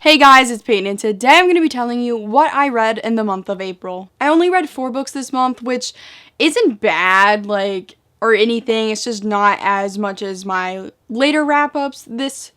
Hey guys, it's Peyton, and today I'm going to be telling you what I read in the month of April. I only read 4 books this month, which isn't bad, or anything. It's just not as much as my later wrap-ups this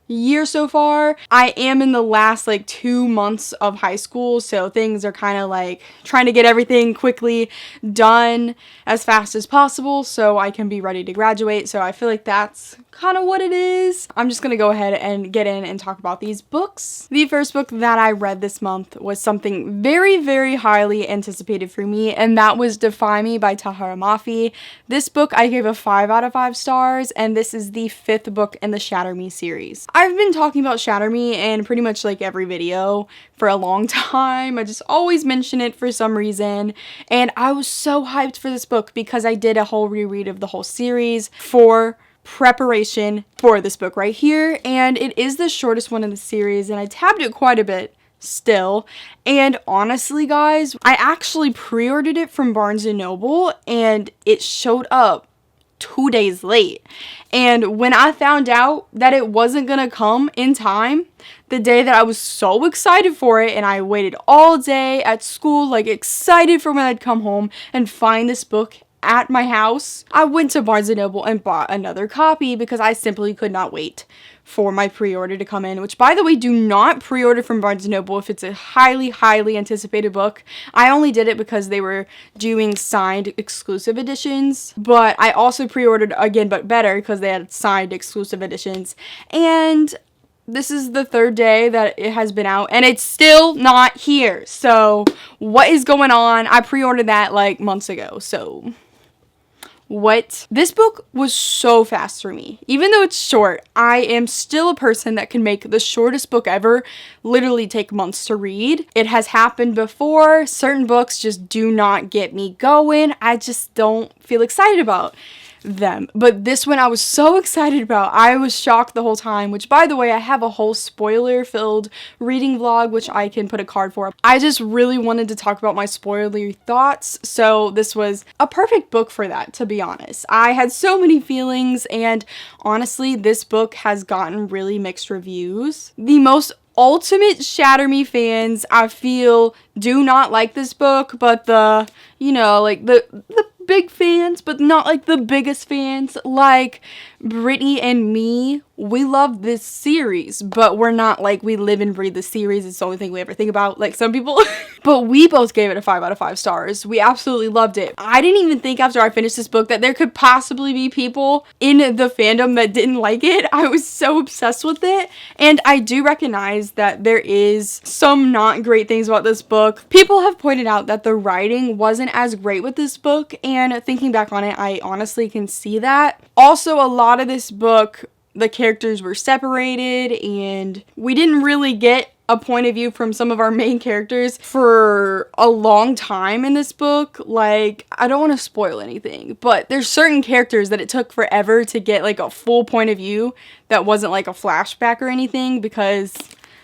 year so far. I am in the last 2 months of high school, so things are kind of trying to get everything quickly done as fast as possible so I can be ready to graduate. So I feel like that's kind of what it is. I'm just gonna go ahead and get in and talk about these books. The first book that I read this month was something very, very highly anticipated for me, and that was Defy Me by Tahara Mafi. This book I gave a 5 out of 5 stars, and this is the 5th book in the Shatter Me series. I've been talking about Shatter Me in pretty much every video for a long time. I just always mention it for some reason, and I was so hyped for this book because I did a whole reread of the whole series for preparation for this book right here, and it is the shortest one in the series, and I tabbed it quite a bit still. And honestly guys, I actually pre-ordered it from Barnes & Noble and it showed up 2 days late. And when I found out that it wasn't gonna come in time, the day that I was so excited for it, and I waited all day at school, excited for when I'd come home and find this book at my house, I went to Barnes & Noble and bought another copy because I simply could not wait for my pre-order to come in, which, by the way, do not pre-order from Barnes & Noble if it's a highly, highly anticipated book. I only did it because they were doing signed exclusive editions, but I also pre-ordered again, but better, because they had signed exclusive editions, and this is the 3rd day that it has been out, and it's still not here. So what is going on? I pre-ordered that months ago, so what? This book was so fast for me. Even though it's short, I am still a person that can make the shortest book ever literally take months to read. It has happened before. Certain books just do not get me going. I just don't feel excited about them. But this one I was so excited about. I was shocked the whole time, which, by the way, I have a whole spoiler-filled reading vlog, which I can put a card for. I just really wanted to talk about my spoilery thoughts, so this was a perfect book for that, to be honest. I had so many feelings, and honestly, this book has gotten really mixed reviews. The most ultimate Shatter Me fans, I feel, do not like this book, but the big fans, but not the biggest fans, like Brittany and me, we love this series, but we're not we live and breathe the series. It's the only thing we ever think about, some people. But we both gave it a 5 out of 5 stars. We absolutely loved it. I didn't even think after I finished this book that there could possibly be people in the fandom that didn't like it. I was so obsessed with it, and I do recognize that there is some not great things about this book. People have pointed out that the writing wasn't as great with this book, and thinking back on it, I honestly can see that. Also, a lot of this book, the characters were separated, and we didn't really get a point of view from some of our main characters for a long time in this book. I don't want to spoil anything, but there's certain characters that it took forever to get a full point of view that wasn't a flashback or anything, because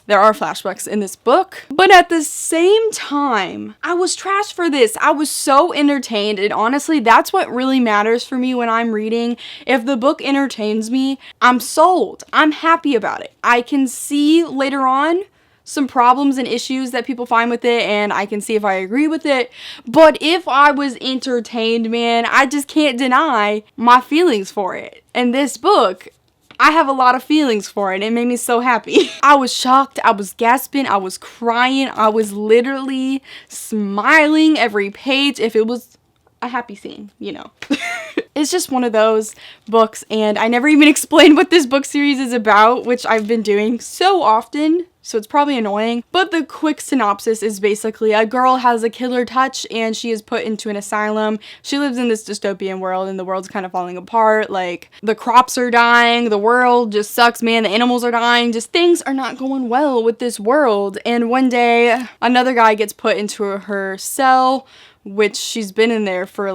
there are flashbacks in this book. But at the same time, I was trash for this. I was so entertained, and honestly, that's what really matters for me when I'm reading. If the book entertains me, I'm sold. I'm happy about it. I can see later on some problems and issues that people find with it, and I can see if I agree with it. But if I was entertained, man, I just can't deny my feelings for it. And this book, I have a lot of feelings for it. It made me so happy. I was shocked. I was gasping. I was crying. I was literally smiling every page if it was a happy scene, It's just one of those books, and I never even explained what this book series is about, which I've been doing so often, so it's probably annoying. But the quick synopsis is basically a girl has a killer touch, and she is put into an asylum. She lives in this dystopian world, and the world's kind of falling apart. The crops are dying, the world just sucks, man. The animals are dying, just things are not going well with this world. And one day, another guy gets put into her cell, which she's been in there for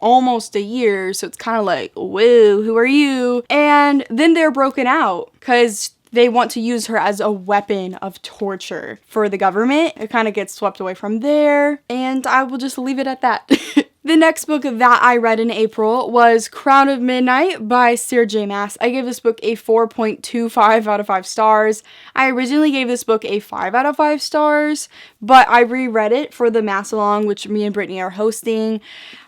almost a year, so it's kind of whoa, who are you? And then they're broken out because they want to use her as a weapon of torture for the government. It kind of gets swept away from there, and I will just leave it at that. The next book that I read in April was Crown of Midnight by Sarah J. Maas. I gave this book a 4.25 out of 5 stars. I originally gave this book a 5 out of 5 stars, but I reread it for the MAASALONG, which me and Brittany are hosting.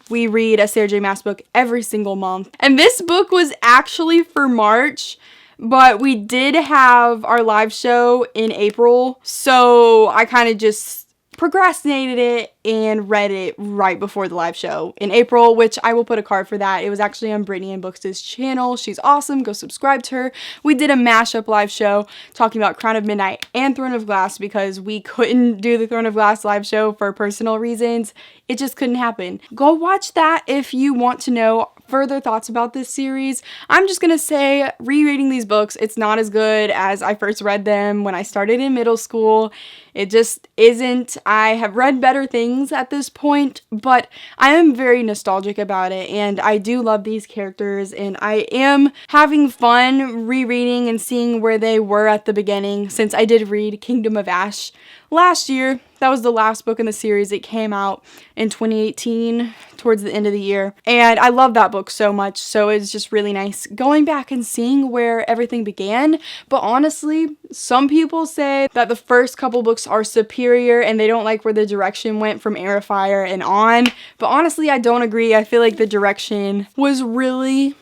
We read a Sarah J. Maas book every single month. And this book was actually for March, but we did have our live show in April, so I kind of just procrastinated it and read it right before the live show in April, which I will put a card for that. It was actually on Brittany and Books' channel. She's awesome. Go subscribe to her. We did a mashup live show talking about Crown of Midnight and Throne of Glass because we couldn't do the Throne of Glass live show for personal reasons. It just couldn't happen. Go watch that if you want to know further thoughts about this series. I'm just gonna say, rereading these books, it's not as good as I first read them when I started in middle school. It just isn't. I have read better things at this point, but I am very nostalgic about it, and I do love these characters, and I am having fun rereading and seeing where they were at the beginning, since I did read Kingdom of Ash last year. That was the last book in the series. It came out in 2018, towards the end of the year. And I love that book so much, so it's just really nice going back and seeing where everything began. But honestly, some people say that the first couple books are superior and they don't like where the direction went from Heir, Fire and on. But honestly, I don't agree. I feel like the direction was really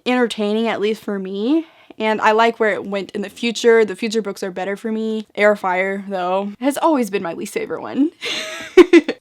entertaining, at least for me. And I like where it went in the future. The future books are better for me. Heir, Fire, though, has always been my least favorite one.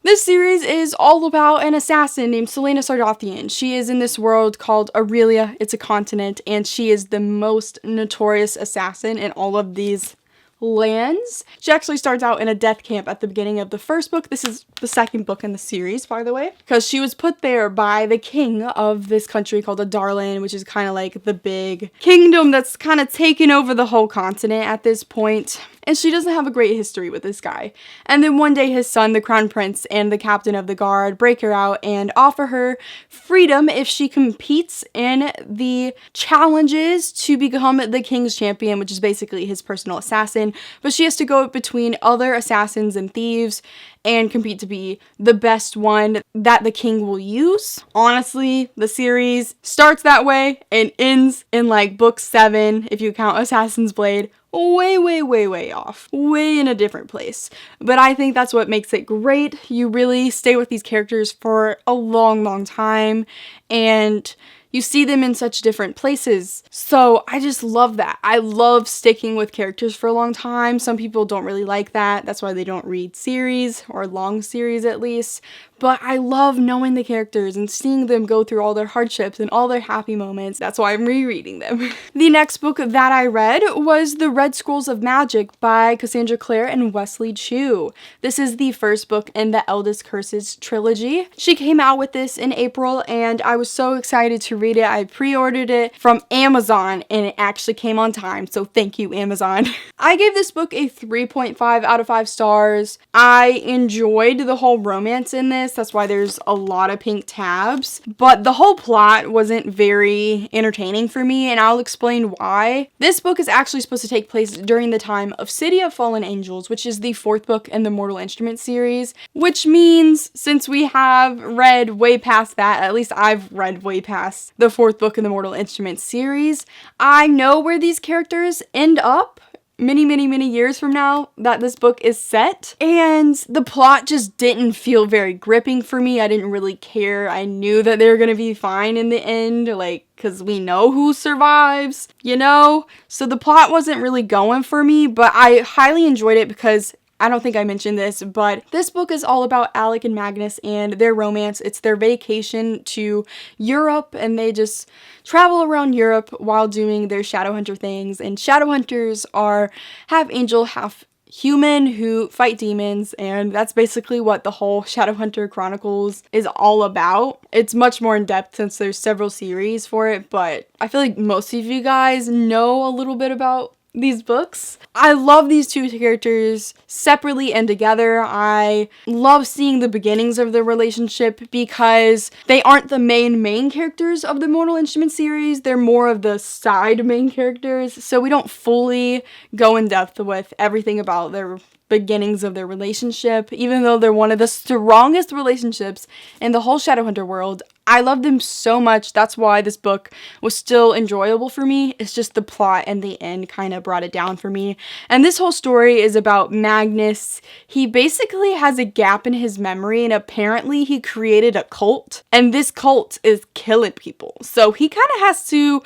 This series is all about an assassin named Selena Sardathian. She is in this world called Aurelia. It's a continent, and she is the most notorious assassin in all of these lands. She actually starts out in a death camp at the beginning of the first book. This is the second book in the series, by the way, because she was put there by the king of this country called Adarlan, which is kind of like the big kingdom that's kind of taken over the whole continent at this point. And she doesn't have a great history with this guy. And then one day his son, the crown prince, and the captain of the guard break her out and offer her freedom if she competes in the challenges to become the king's champion, which is basically his personal assassin. But she has to go between other assassins and thieves and compete to be the best one that the king will use. Honestly, the series starts that way and ends in like book 7, if you count Assassin's Blade. Way off. Way in a different place. But I think that's what makes it great. You really stay with these characters for a long time, and you see them in such different places. So I just love that. I love sticking with characters for a long time. Some people don't really like that. That's why they don't read series, or long series at least. But I love knowing the characters and seeing them go through all their hardships and all their happy moments. That's why I'm rereading them. The next book that I read was The Red Scrolls of Magic by Cassandra Clare and Wesley Chu. This is the first book in the Eldest Curses trilogy. She came out with this in April, and I was so excited to read it. I pre-ordered it from Amazon, and it actually came on time, so thank you, Amazon. I gave this book a 3.5 out of 5 stars. I enjoyed the whole romance in this. That's why there's a lot of pink tabs. But the whole plot wasn't very entertaining for me, and I'll explain why. This book is actually supposed to take place during the time of City of Fallen Angels, which is the 4th book in the Mortal Instruments series, which means since we have read way past that, at least I've read way past the 4th book in the Mortal Instruments series, I know where these characters end up many years from now that this book is set, and the plot just didn't feel very gripping for me. I didn't really care. I knew that they were gonna be fine in the end, like, because we know who survives, you know? So the plot wasn't really going for me, but I highly enjoyed it because I don't think I mentioned this, but this book is all about Alec and Magnus and their romance. It's their vacation to Europe, and they just travel around Europe while doing their Shadowhunter things. And Shadowhunters are half angel, half human who fight demons, and that's basically what the whole Shadowhunter Chronicles is all about. It's much more in depth since there's several series for it, but I feel like most of you guys know a little bit about these books. I love these two characters separately and together. I love seeing the beginnings of their relationship because they aren't the main characters of the Mortal Instruments series. They're more of the side main characters, so we don't fully go in depth with everything about their beginnings of their relationship. Even though they're one of the strongest relationships in the whole Shadowhunter world, I love them so much. That's why this book was still enjoyable for me. It's just the plot and the end kind of brought it down for me. And this whole story is about Magnus. He basically has a gap in his memory, and apparently he created a cult, and this cult is killing people. So he kind of has to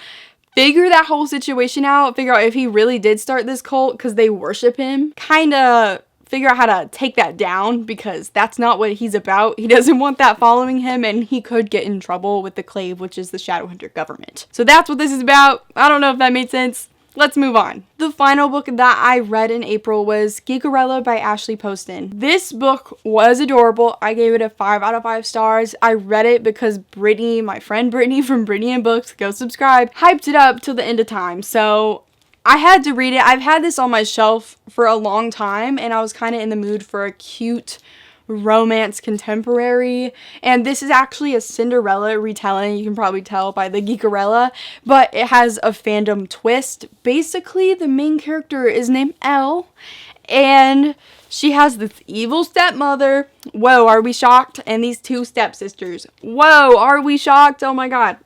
figure that whole situation out, figure out if he really did start this cult because they worship him, kind of figure out how to take that down, because that's not what he's about. He doesn't want that following him, and he could get in trouble with the Clave, which is the Shadowhunter government. So that's what this is about. I don't know if that made sense. Let's move on. The final book that I read in April was Geek Irrelevant by Ashley Poston. This book was adorable. I gave it a 5 out of 5 stars. I read it because Brittany, my friend Brittany from Brittany and Books, go subscribe, hyped it up till the end of time. So I had to read it. I've had this on my shelf for a long time, and I was kind of in the mood for a cute romance contemporary, and this is actually a Cinderella retelling. You can probably tell by the Geekerella, but it has a fandom twist. Basically, the main character is named Elle, and she has this evil stepmother. Whoa, are we shocked? And these 2 stepsisters. Whoa, are we shocked? Oh my god.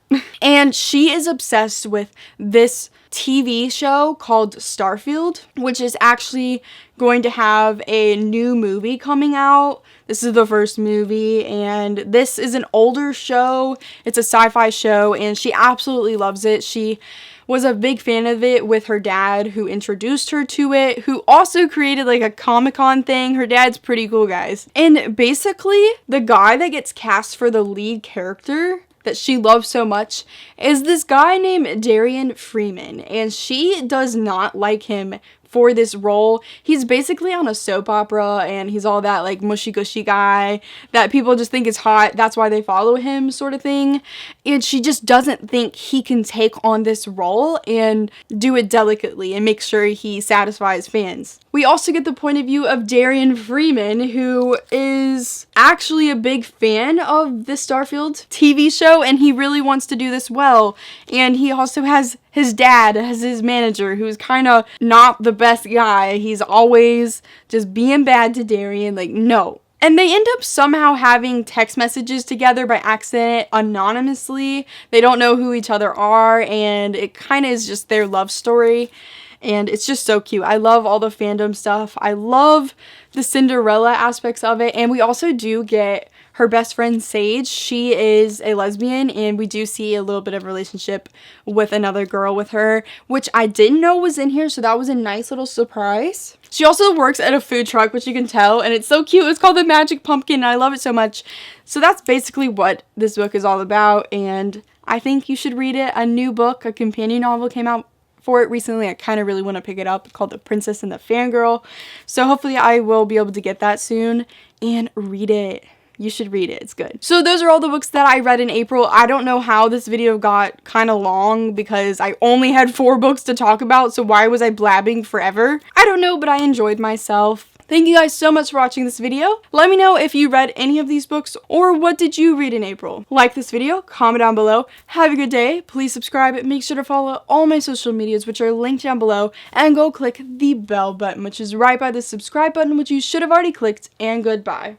And she is obsessed with this TV show called Starfield, which is actually going to have a new movie coming out. This is the first movie, and this is an older show. It's a sci-fi show, and she absolutely loves it. She was a big fan of it with her dad, who introduced her to it, who also created like a Comic-Con thing. Her dad's pretty cool, guys. And basically, the guy that gets cast for the lead character that she loves so much is this guy named Darian Freeman, and she does not like him for this role. He's basically on a soap opera, and he's all that like mushy gushy guy that people just think is hot. That's why they follow him, sort of thing. And she just doesn't think he can take on this role and do it delicately and make sure he satisfies fans. We also get the point of view of Darian Freeman, who is actually a big fan of the Starfield TV show, and he really wants to do this well. And he also has his dad as his manager, who's kind of not the best guy. He's always just being bad to Darian, like, no. And they end up somehow having text messages together by accident, anonymously. They don't know who each other are, and it kind of is just their love story. And it's just so cute. I love all the fandom stuff. I love the Cinderella aspects of it. And we also do get her best friend Sage. She is a lesbian, and we do see a little bit of relationship with another girl with her, which I didn't know was in here, so that was a nice little surprise. She also works at a food truck, which you can tell, and it's so cute. It's called The Magic Pumpkin, and I love it so much. So that's basically what this book is all about, and I think you should read it. A new book, a companion novel, came out for it recently. I kind of really want to pick it up, called The Princess and the Fangirl. So hopefully I will be able to get that soon and read it. You should read it. It's good. So those are all the books that I read in April. I don't know how this video got kind of long because I only had 4 books to talk about, so why was I blabbing forever? I don't know, but I enjoyed myself. Thank you guys so much for watching this video. Let me know if you read any of these books, or what did you read in April. Like this video, comment down below. Have a good day. Please subscribe. Make sure to follow all my social medias, which are linked down below, and go click the bell button, which is right by the subscribe button, which you should have already clicked, and goodbye.